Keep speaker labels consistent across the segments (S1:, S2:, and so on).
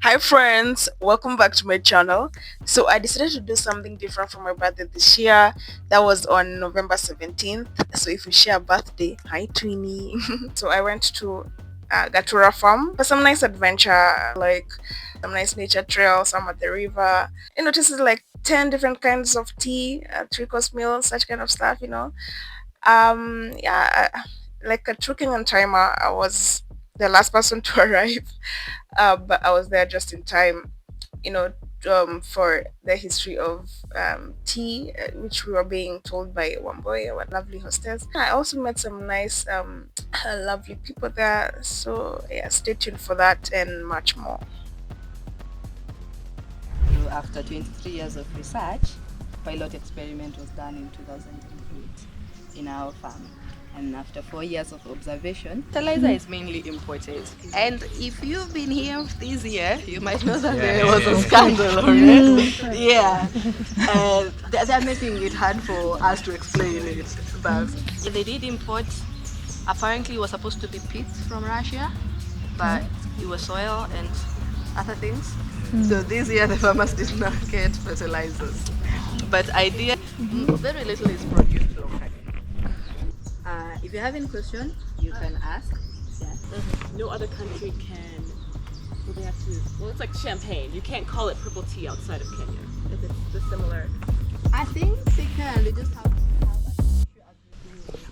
S1: Hi friends, welcome back to my channel. So I decided to do something different for my birthday this year. That was on November 17th. So if we share a birthday, hi Twinnie. So I went to Gatura farm for some nice adventure, like some nice nature trails, some at the river. You know, this is like 10 different kinds of tea, three-course meals, such kind of stuff. Yeah, like a trucking on timer, I was the last person to arrive, but I was there just in time, you know, for the history of tea, which we were being told by one boy, our lovely hostess. I also met some nice, lovely people there. So yeah, stay tuned for that and much more.
S2: So after 23 years of research, pilot experiment was done in 2008 in our farm. And after 4 years of observation, fertilizer is mainly imported. And if you've been here this year, you might know that there was a scandal already. Yeah. They're making it hard for us to explain it. But they did import, apparently it was supposed to be pigs from Russia, but it was soil and other things. So this year the farmers did not get fertilizers. But idea, very little is produced locally. If you have any question, you can ask. Yeah.
S3: No other country can. Well, they have to. Well, it's like champagne. You can't call it purple tea outside of Kenya if it's the similar.
S2: I think they can. They just have.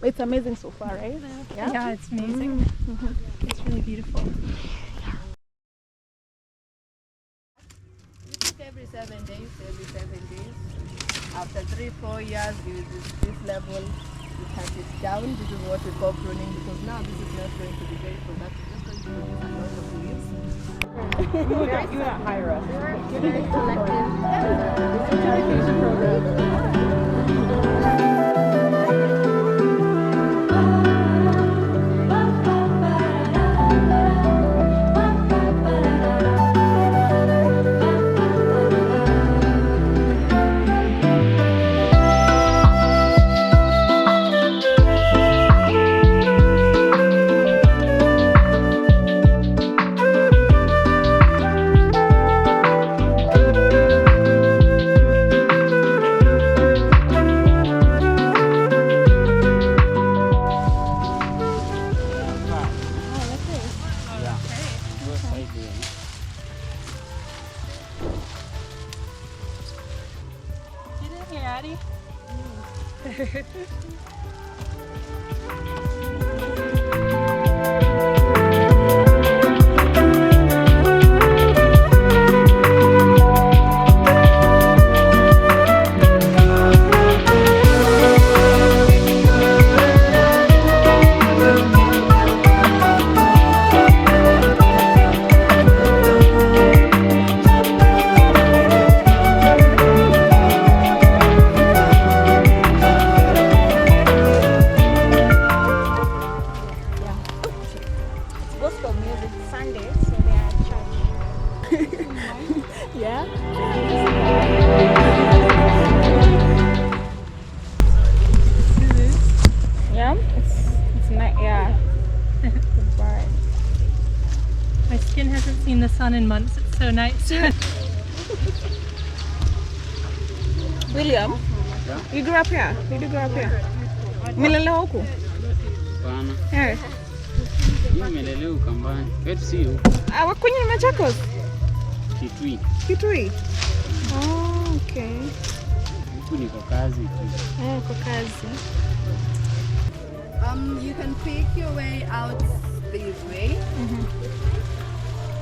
S1: It's amazing so far, right?
S4: Yeah, it's amazing. It's really beautiful.
S2: Every 7 days, After 3-4 years, this level, you cut it down. This is what we call pruning, because now this is not going to be very productive. Just going to produce a lot of leaves.
S1: You not hire us.
S2: Very selective.
S4: Get in here, Addie.
S1: Gospel music Sunday, so they are at church. Yeah. Yeah, it's nice. Yeah. Goodbye.
S4: My skin hasn't seen the sun in months. It's so nice.
S1: William, you grew up here? Did you grow up here? Milele huku?
S5: Hapana.
S1: Yeah.
S5: Mimi nimelelewa Ukambani. Kwetu si huku.
S1: Kwenye Machakos?
S5: Kitui.
S1: Kitui? Oh, okay.
S5: Huku niko kazi tu.
S1: Kwa kazi.
S2: You can pick your way out this way.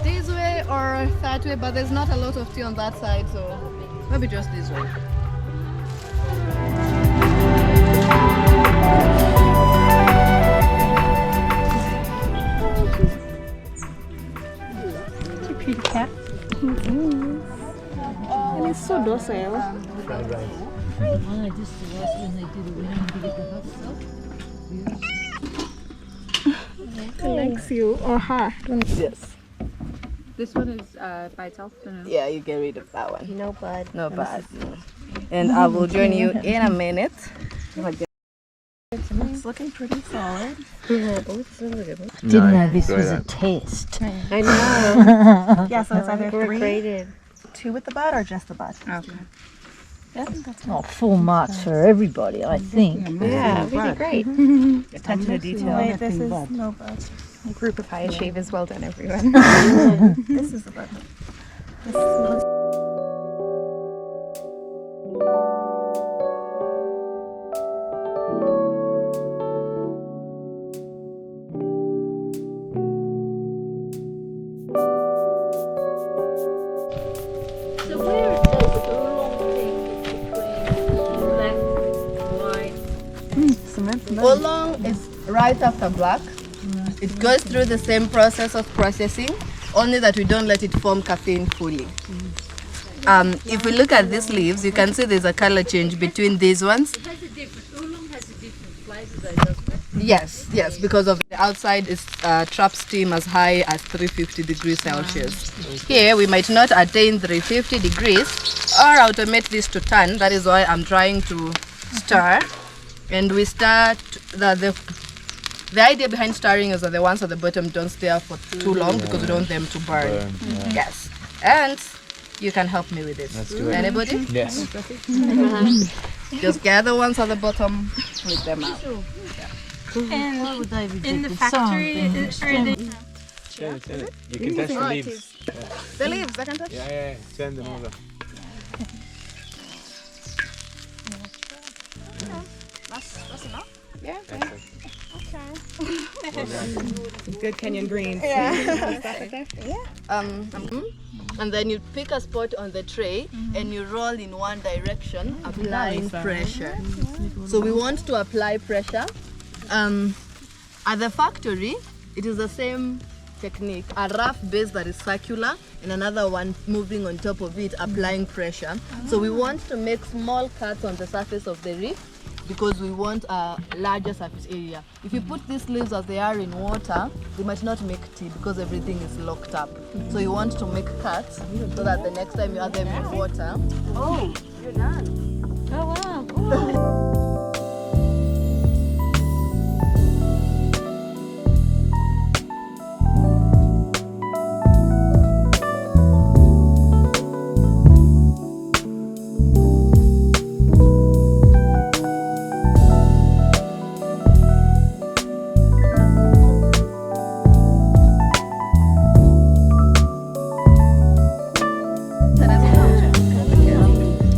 S2: This way or that way, but there's not a lot of tea on that side, so maybe just this way.
S4: It's a pretty cat.
S1: And it's so docile.
S5: Fried rice.
S1: He likes you or her.
S2: Yes.
S3: This one is by itself.
S2: Yeah, you get rid of that one.
S1: No bad.
S2: No bad. And I will join you in a minute. It's looking pretty solid.
S6: Didn't know this was a test.
S7: I know.
S2: Yeah, so it's either
S7: We're
S2: 3,
S7: graded.
S2: 2 with the bud, or just the bud.
S3: Okay.
S2: Yeah, I think that's
S6: Oh, full marks for everybody, I think.
S7: Yeah, really great.
S2: attention to detail.
S4: Wait, this is
S6: bud.
S4: no bud.
S7: Group of high achievers, well done, everyone.
S2: This is the bud.
S8: So where does the long thing between left, white?
S2: Oolong is right after black. It goes through the same process of processing, only that we don't let it form caffeine fully. If we look at these leaves, you can see there's a color change between these ones.
S8: It has a different, oolong has a different flavor though, doesn't it?
S2: Yes, because of the outside is trap steam as high as 350 degrees Celsius. Here we might not attain 350 degrees or automate this to turn. That is why I'm trying to stir. And we start, the idea behind stirring is that the ones at the bottom don't stir for too long because we don't want them to burn. Yes. And you can help me with this.
S9: Let's do it.
S2: Anybody?
S9: Yes.
S2: Just gather ones at the bottom, flip them out.
S4: And
S6: Why would they
S4: in
S6: reject
S4: the
S6: the
S4: factory,
S6: sun?
S4: are they
S9: Send it. You can test the leaves.
S2: The leaves, I can touch.
S9: Yeah. Send them over.
S2: That's enough.
S7: Yeah.
S9: Perfect.
S3: Good Kenyan greens.
S2: And then you pick a spot on the tray and you roll in one direction, applying pressure. So we want to apply pressure. At the factory, it is the same technique, a rough base that is circular and another one moving on top of it, applying pressure. So we want to make small cuts on the surface of the reef because we want a larger surface area. If you put these leaves as they are in water, they might not make tea because everything is locked up. So you want to make cuts so that the next time you add them in water. Oh, you're done.
S8: Oh wow.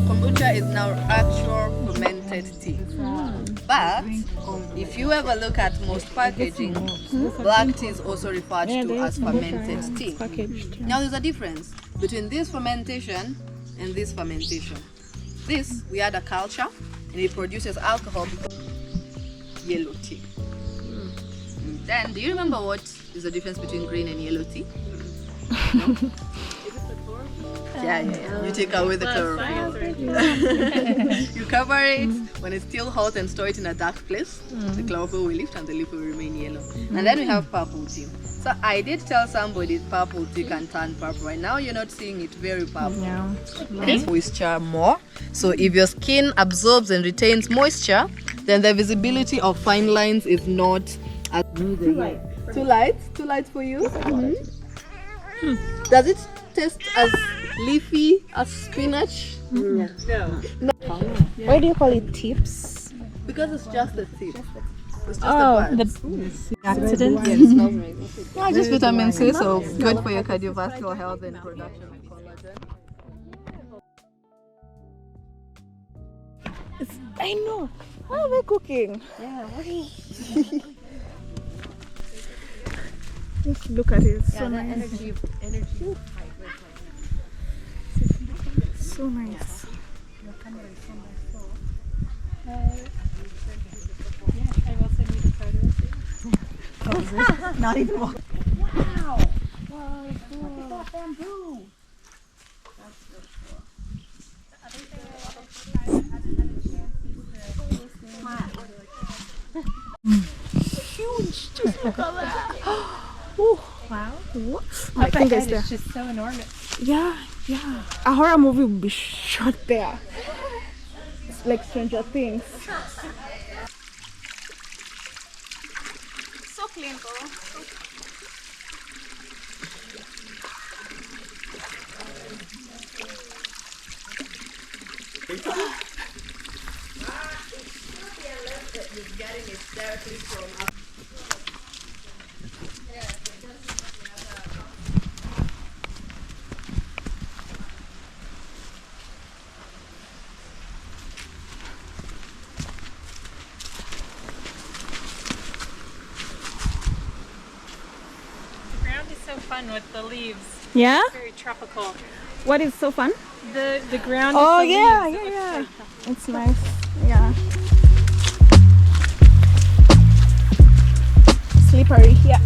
S2: Kombucha is now actual fermented tea. But if you ever look at most packaging, black tea is also referred to as fermented tea. Now there's a difference between this fermentation and this fermentation. This, we add a culture and it produces alcohol because yellow tea. And then, do you remember what is the difference between green and yellow tea? No? Yeah. You take away the chlorophyll. You cover it when it's still hot and store it in a dark place. The chlorophyll will lift and the leaf will remain yellow. And then we have purple tea. So I did tell somebody purple tea can turn purple. Right now you're not seeing it very purple. It's moisture more. So if your skin absorbs and retains moisture, then the visibility of fine lines is not as too light. Too light? Too light for you? Does it taste as leafy as spinach?
S3: No.
S7: Why do you call it tips?
S2: Because it's just the tip. It's just
S7: Oh,
S2: the
S4: accidents?
S2: yeah, just vitamin C, so good for your cardiovascular health and production of collagen.
S7: I know. How am I cooking? Just look at it. It's so nice. So nice.
S4: I will send you the photos.
S2: Not even more.
S7: Huge. Just look at that.
S4: Wow.
S7: My
S4: Up
S7: fingers
S4: ahead
S7: there.
S4: is just so enormous.
S7: Yeah. A horror movie would be shot there. It's like Stranger Things.
S4: clean, girl. The ground is so fun with the leaves.
S7: Yeah?
S4: It's very tropical.
S7: What is so fun?
S4: The ground
S7: Oh,
S4: with the
S7: yeah,
S4: leaves. It looks
S7: yeah.
S4: so
S7: It's nice. Yeah. Slippery, yeah.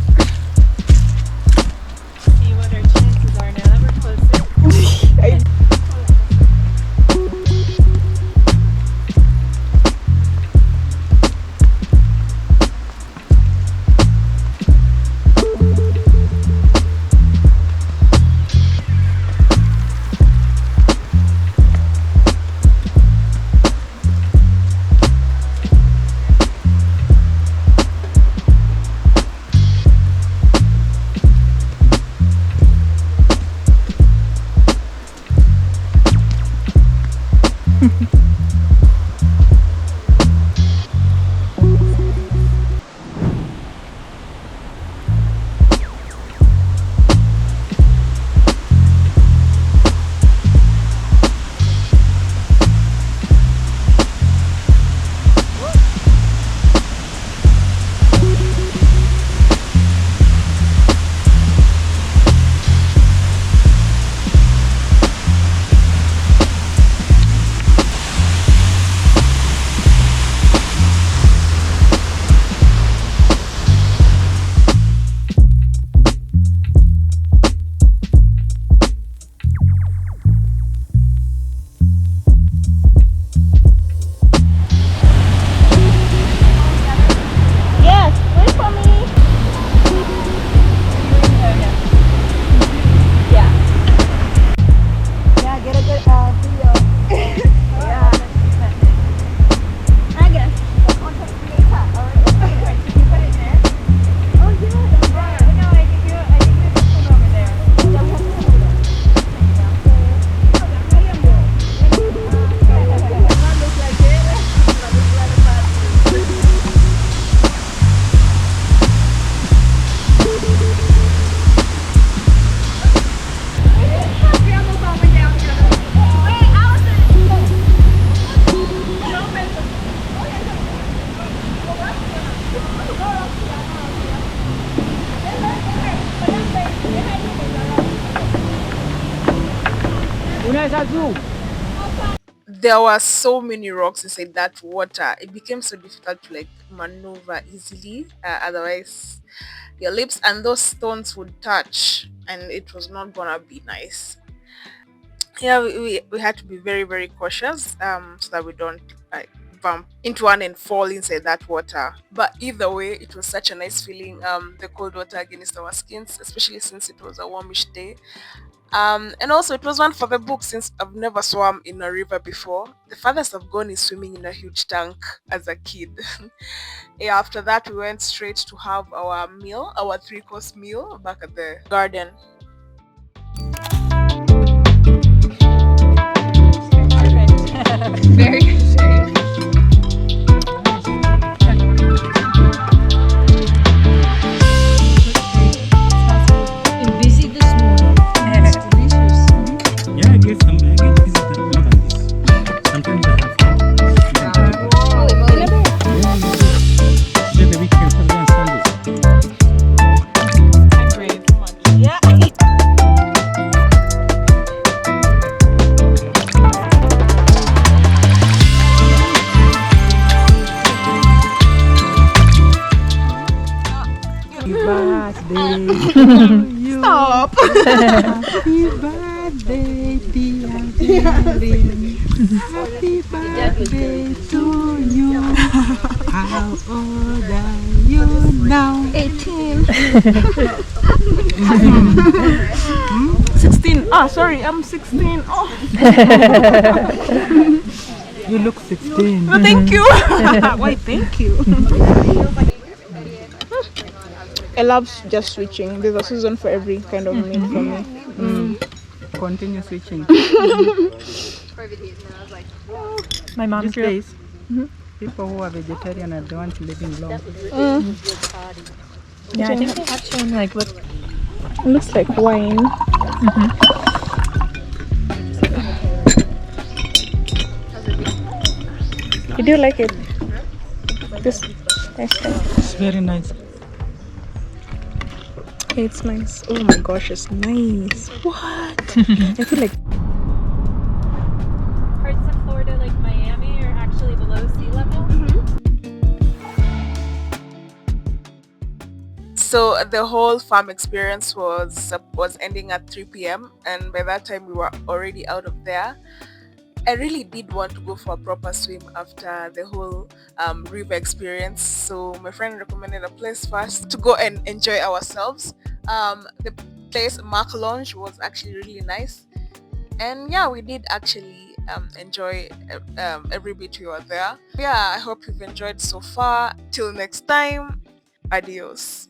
S4: see what our chances are now that we're closer.
S7: Yes, wait for me. Yeah. Yeah, get a good video. Yeah. I guess. On top of the later. Alright. You put it there. Oh yeah, that's right. No, I think you just put it over there. Yeah, we have to put it there. Looks like it.
S1: There were so many rocks inside that water. It became so difficult to like maneuver easily. Otherwise, your lips and those stones would touch, and it was not gonna be nice. Yeah, we had to be very very cautious so that we don't like bump into one and fall inside that water. But either way, it was such a nice feeling. The cold water against our skins, especially since it was a warmish day. And also it was one for the book since I've never swum in a river before. The farthest I've gone is swimming in a huge tank as a kid. Yeah, after that we went straight to have our meal, our three-course meal back at the garden.
S2: Very good.
S6: Been busy this morning. It's delicious.
S5: Yeah, I get visited more than this. Sometimes I have the weekend, Saturday and Sunday.
S7: Yeah. Stop.
S10: Happy birthday, dear darling. Happy birthday to you. How old are you now?
S7: 18. 16. Oh, sorry, I'm 16. Oh.
S10: You look 16.
S7: No, thank you. Why, thank you.
S1: I love just switching. There's a season for every kind of meat for me.
S10: Continue switching.
S4: My mom
S10: These
S4: grew up.
S10: days, people who are vegetarian are the ones living long.
S4: Yeah, I think they have shown like what.
S1: It looks like wine. Did you like it? This
S10: It's very nice.
S1: it's nice. Oh my gosh, it's nice. What? I feel like
S4: Parts of Florida, like Miami, are actually below sea level.
S1: so the whole farm experience was ending at 3 p.m. and by that time we were already out of there. I really did want to go for a proper swim after the whole river experience. So my friend recommended a place first to go and enjoy ourselves. The place Mark Lounge was actually really nice, and yeah, we did actually enjoy every bit we were there. Yeah, I hope you've enjoyed so far. Till next time, adios.